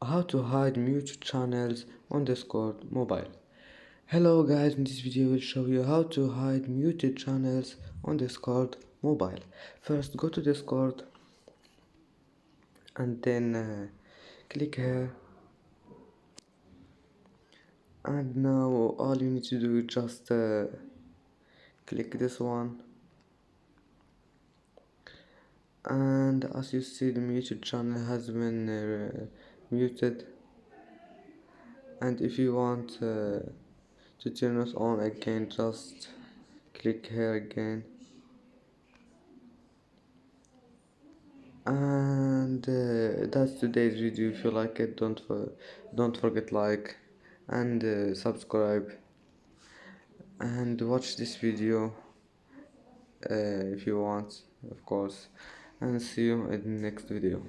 How to hide muted channels on Discord mobile. Hello guys, in this video I will show you how to hide muted channels on Discord mobile. First go to Discord and then click here, and now all you need to do is just click this one, and as you see the muted channel has been muted. And if you want to turn it on again, just click here again. And that's today's video. If you like it, don't forget like and subscribe, and watch this video if you want, of course, and see you in the next video.